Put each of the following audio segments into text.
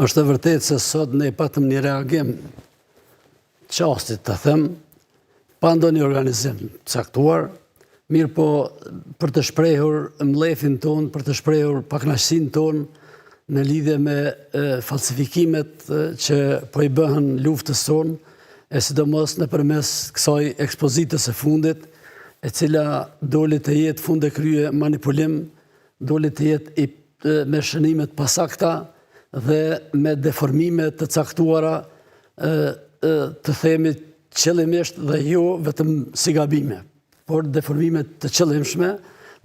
Është e vërtetë se sot ne patëm një reagim çastit, të them, pa ndonjë organizim caktuar, mirë po për të shprehur mbledhjen tonë, për të shprehur pakënaqësinë tonë në lidhje me falsifikimet që po i bëhen luftës tonë, e sidomos nëpërmes kësaj ekspozitës së fundit, e cila doli të jetë fund e krye manipulim, doli të jetë me shënimet pasakta dhe me deformime të caktuara, të themi qëllimisht dhe jo vetëm si gabime, por deformime të qëllimshme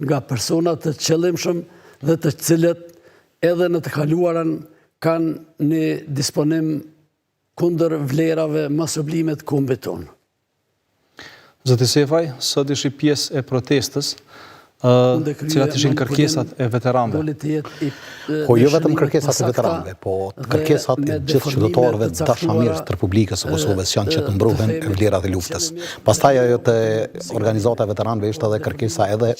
nga persona të qëllimshëm dhe të cilët edhe në të kaluarën kanë një disponim kundër vlerave më sublime të kombit tonë. Zoti Sefaj, sot ishi pjesë e protestës, cilat ishin kërkesat e veteranëve. Po jo vetëm kërkesat e veteranëve, po kërkesat e gjithë qytetarëve dashamirës të Republikës së Kosovës që janë që të mbruhen vlerat e luftës. Pastaj ajo te organizata e veteranëve ishte edhe kërkesa edhe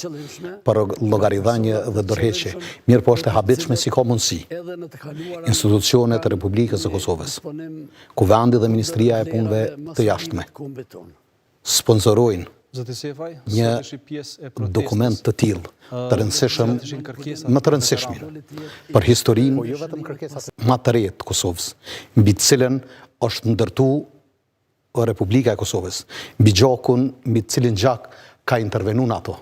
për llogaridhënie dhe dorëheqje. Mirë po është e habitshme si ka mundësi institucionet e Republikës së Kosovës, Kuvendi dhe Ministria e Punëve të Jashtme sponsorojnë një dokument të tillë të rëndësishëm, më të rëndësishëm për historinë më të re të Kosovës, mbi të cilën është ndërtuar Republika e Kosovës, mbi gjakun, mbi të cilin gjak ka intervenuar NATO,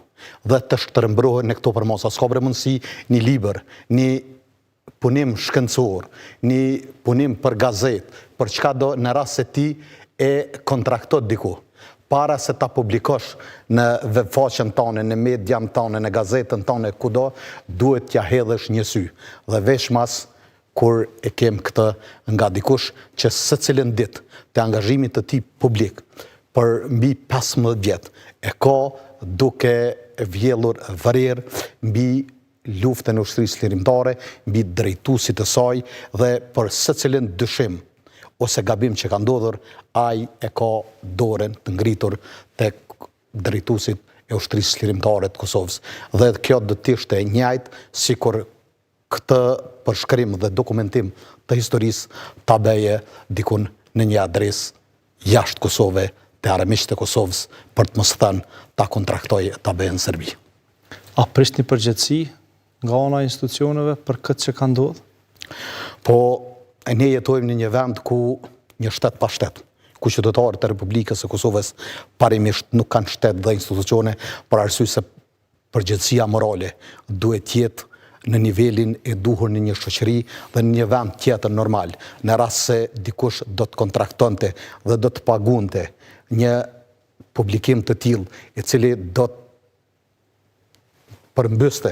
dhe të shtrembrohen në këto përmosa. S'ka bre mundësi një libër, një punim shkencor, një punim për gazetë, për çka do në rast se ti e kontraktot diku, para se ta publikosh në webfaqen tonë, në median tonë, në gazetën tonë, kudo, duhet t'ja hedhësh një sy. Dhe veç mas kur e kem këtë nga dikush që secilën ditë të angazhimit të tij publik për mbi 15 vjet e ka duke vjellur vërer mbi luftën e ushtrisë lirimtare, mbi drejtuesit të saj dhe për secilën dyshim ose gabim që ka ndodhur, ai e ka dorën të ngritur tek drejtuesit e ushtrisë lirimtare të Kosovës. Dhe kjo do të ishte e njëjtë sikur këtë përshkrim dhe dokumentim të historisë ta bëje dikun në një adresë jashtë Kosove, te armiqtë e Kosovës, për të mos thënë ta kontraktojë ta bëjë në Serbi. A prisht një përgjegjësi nga ana e institucioneve për këtë që ka ndodhur? Po ne jetojmë në një vend ku një shtet pa shtet, ku qytetarët e Republikës së Kosovës parimisht nuk kanë shtet dhe institucione, për arsye se përgjegjësia morale duhet jetë në nivelin e duhur në një shoqëri dhe në një vend tjetër normal. Në rast se dikush do të kontraktonte dhe do të pagunte një publikim të tillë, i cili do të përmbyste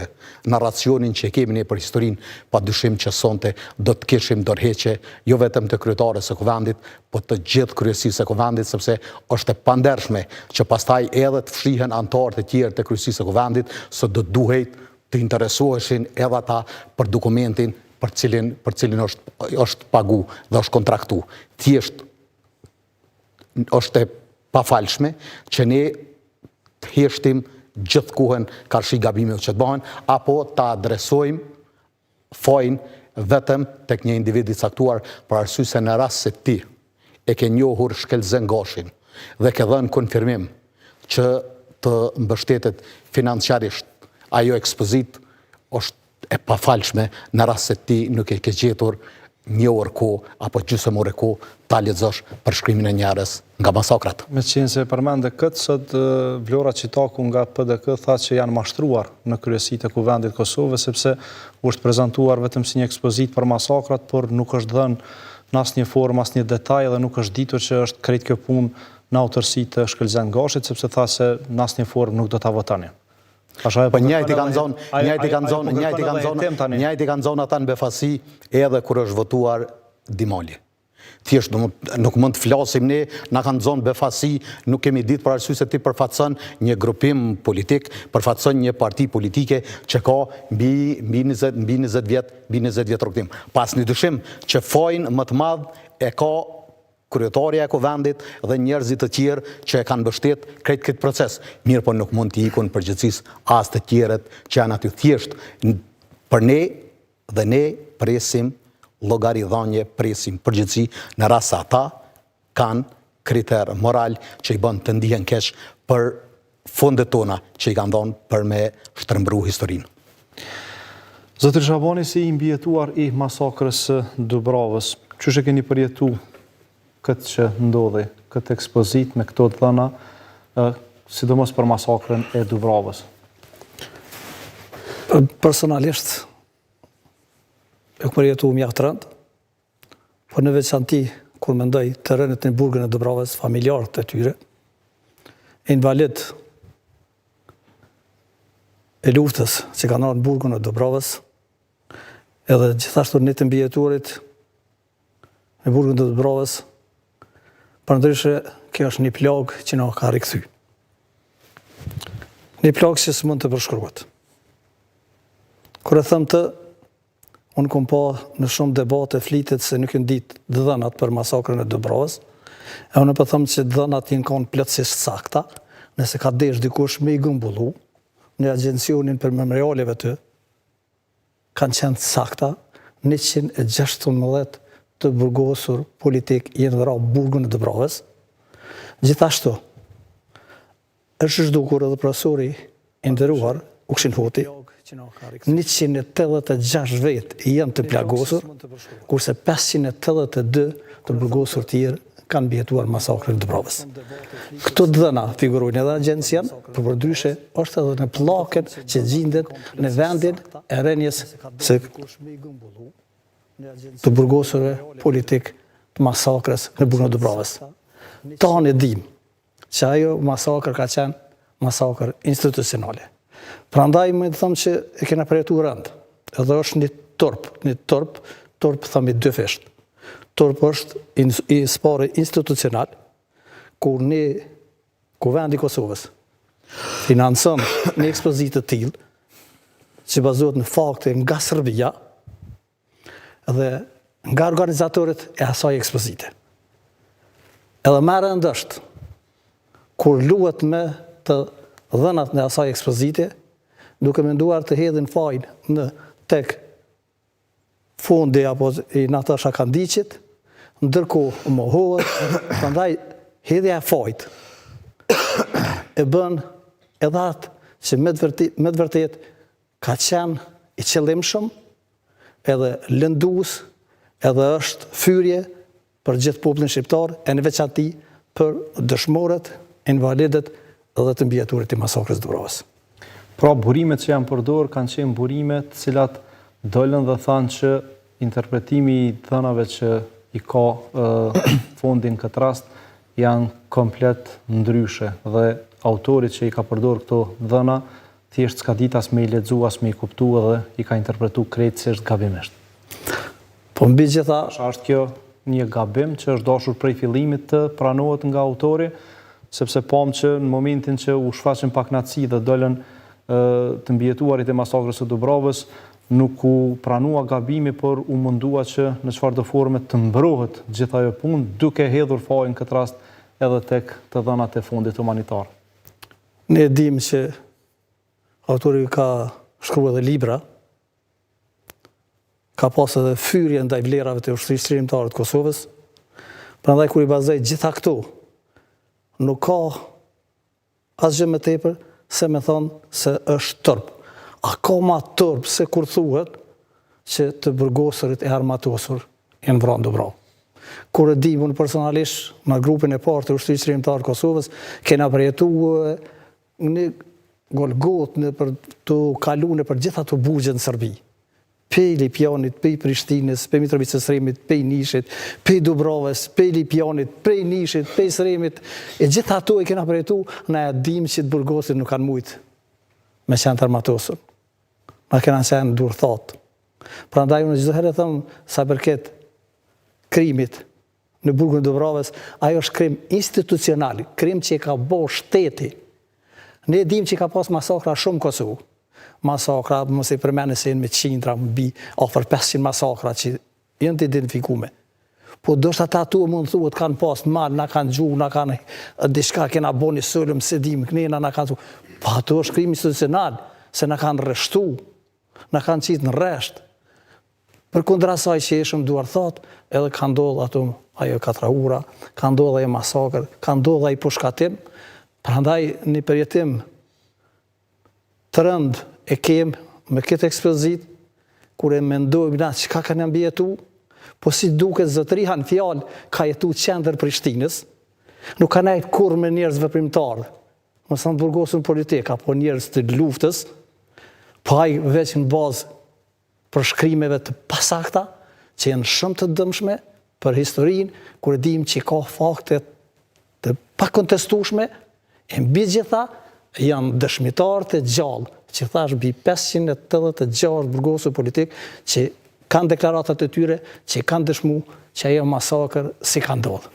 narracionin që kemi ne për historinë, pa dyshim që sonte do të kishim dorëheqje jo vetëm të kryetarës së Kuvendit, po të gjithë kryesisë së Kuvendit, sepse është e pandershme që pastaj edhe të fshihen anëtarë të tjerë të kryesisë së Kuvendit, se do duhet të interesoheshin edhe ata për dokumentin për cilin është pagu dhe është kontraktu. Thjesht është e pafalshme që ne të heshtim gjithë kohën karshi gabimeve që të bëhen, apo ta adresojmë fajin vetëm tek një individ i caktuar, për arsye se në rast se ti e ke njohur Shkelzen Gashin dhe ke dhënë konfirmim që të mbështetet financiarisht ajo ekspozit, është e pafalshme në rast se ti nuk e ke gjetur një orë kohë apo gjysmë ore kohë ta lexosh përshkrimin e njerëz nga masakrat. Me qenë se përmende këtë, sot Vlora Qitaku nga PDK tha që janë mashtruar në kryesitë e Kuvendit të Kosovës, sepse është prezantuar vetëm si një ekspozit për masakrat, por nuk është dhënë në asnjë formë, asnjë detaj dhe nuk është ditur që është krejt kjo punë në autorsi të Shkelzen Gashit, sepse tha se në asnjë formë nuk do ta votoni. Po njëjti kanë zonë ata në befasi edhe kur është votuar Dimali. Thjesht nuk mund të flasim ne, na kanë zonë befasi, nuk kemi ditë për arsye se ti përfaqëson një grupim politik, përfaqëson një parti politike që ka mbi 20 vjet rrugtim. Pas një dyshim që fajin më të madh e ka kryetaria e Kuvendit dhe njerëzit të tjerë që e kanë mbështet krejt këtë proces. Mirë po nuk mund t'i ikun përgjithësisë as të tjerët që janë aty. Thjesht për ne dhe ne presim llogari dhënie, presim përgjegjësi në rast se ata kanë kriter moral që i bën të ndihen keq për fondet tona që i kanë dhënë për me shtrembru historinë. Zotëri Shabani, si i mbijetuar i masakrës së Dubravës, çush e keni përjetu këtë që ndodhi, këtë ekspozit me këto dhëna, sidomos për masakrën e Dubravës? Personalisht, e ku përjetu mjaft rënd, por në veçanti, kur mendoj të rënët në burgën e Dubravës, familjarët e tyre, invalid e luftës që kanë ardhur në burgun e Dubravës, edhe gjithashtu një të mbijetuarit në burgun e Dubravës, përndryshe kjo është një plagë që na ka rikthy. Një plagë që s'mund të përshkruhet. Kur e them të, unë kom pa në shumë debate flitet se nuk janë ditë dhënat për masakrën e Dubravës, e unë po them që dhënat janë kanë plotësisht sakta, nëse ka desh dikush me i grumbullu, në agjencionin për memorialeve të, kanë qenë sakta, 116 të burgosur politik jenë dhëra burgun e Dubravës. Gjithashtu, është zhdukur edhe profesori i nderuar, Ukshin Hoti, 186 vetë janë të plagosur, kurse 582 të burgosur tjerë kanë mbijetuar masakrën e Dubravës. Këto dhëna figurojnë edhe agjencian, por përndryshe është edhe në pllakën që gjendet në vendin e rënies së të burgosurve politik të masakrës në burgun e Dubravës. Tanë e dim që ajo masakër ka qenë masakër institucionale. Prandaj më të them që e kena përjetu rënd, edhe është një torp themi dy fesht. Torp është i spari institucional, kur vendi Kosovës financon një ekspozitë të tillë, që bazohet në fakte nga Serbia dhe nga organizatorët e asaj ekspozite. Edhe më rënd është, kur luhet me të dhënat në asaj ekspozite, duke menduar të hedhin fajin në tek fondi apo i Natasha Kandiqit, ndërkohë mohohet, prandaj hedhja e fajit e bën edhe atë që me të vërtet ka qenë i qëllimshëm, edhe lëndues, edhe është fyrje për gjithë popullin shqiptar, e në veçanti për dëshmorët, invalidet edhe të mbijetuarit i masakrës Dubravës. Pra, burimet që janë përdorur kanë qenë burimet cilat dolën dhe thanë që interpretimi i dhënave që i ka fondin këtë rast janë komplet ndryshe dhe autorit që i ka përdorur këto dhëna thjesht s'ka ditë as me i lexu, as me i kuptu edhe i ka interpretu krejtësisht gabimisht. Po mbi gjitha, është kjo një gabim që është dashur prej fillimit të pranohet nga autori, sepse pam që në momentin që u shfaqën paknaçi dhe dolën të mbijetuarit e masakrës së Dubravës, nuk u pranua gabimi, por u mundua që në çfarëdo forme të mbrohet gjithë ajo punë, duke hedhur fajin këtë rast edhe tek të dhënat e fondit humanitar. Ne dim që autori ka shkruar edhe libra, ka pas edhe fyrje ndaj vlerave të ushtrisë shërimtare të Kosovës. Prandaj kur i bazoj gjitha këto, nuk ka asgjë më tepër se me thonë se është tërp. A ka ma tërp se kur thuhet që të burgosurit e armatosur janë vranë në Dubravë. Kur e dim unë personalisht në grupin e parë të ushtrisë shërimtare të Kosovës, kena përjetuar një golgot për të kaluar për gjitha të burgje në Serbi. Pej Lipjanit, pej Prishtinës, pej Mitrovicës Sremit, pej Nishit, pej Dubravës, pej Lipjanit, pej Nishit, pej Sremit, e gjitha ato i kena përjetu, na e dim që të burgosit nuk kanë mujtë me qenë të armatosur. Na kena qenë durthat. Prandaj unë çdo herë them sa përket krimit në burgun e Dubravës, ajo është krim institucional, krim që e ka bërë shteti. Ne dim që ka pas masakra shumë Kosovë. Masakra, mos e përmendë se janë me qindra, mbi afër 500 masakra që janë të identifikuar. Po do shta ata tu mund thuhet kanë pas mal, na kanë gjuhë, na kanë diçka kena bënë sulm, se dim kënena na kanë. Po ato është krim institucional, se na kanë rreshtu, na kanë qitë në rresht. Përkundra asaj që ishëm duar thot, edhe ka ndodhur ajo katraura, ka ndodhur ajo masakër, ka ndodhur ai pushkatim. Prandaj një përjetim të rënd e kem me këtë ekspozit, kur e mendojmë na çka kanë mbjetu, po si duket zotëria në fjalë ka jetu qendër Prishtinës, nuk ka nejt kur me njerëz veprimtarë, mos në burgosur politik, apo njerëz të luftës, po ai veç në bazë për shkrimeve të pasakta, që janë shumë të dëmshme për historinë, kur e dim që ka fakte të pakontestueshme, e mbi gjitha janë dëshmitarë të gjallë, që thash mbi 586 burgosur politik, që kanë deklaratat e tyre, që kanë dëshmu që ajo masakër si ka ndodhur.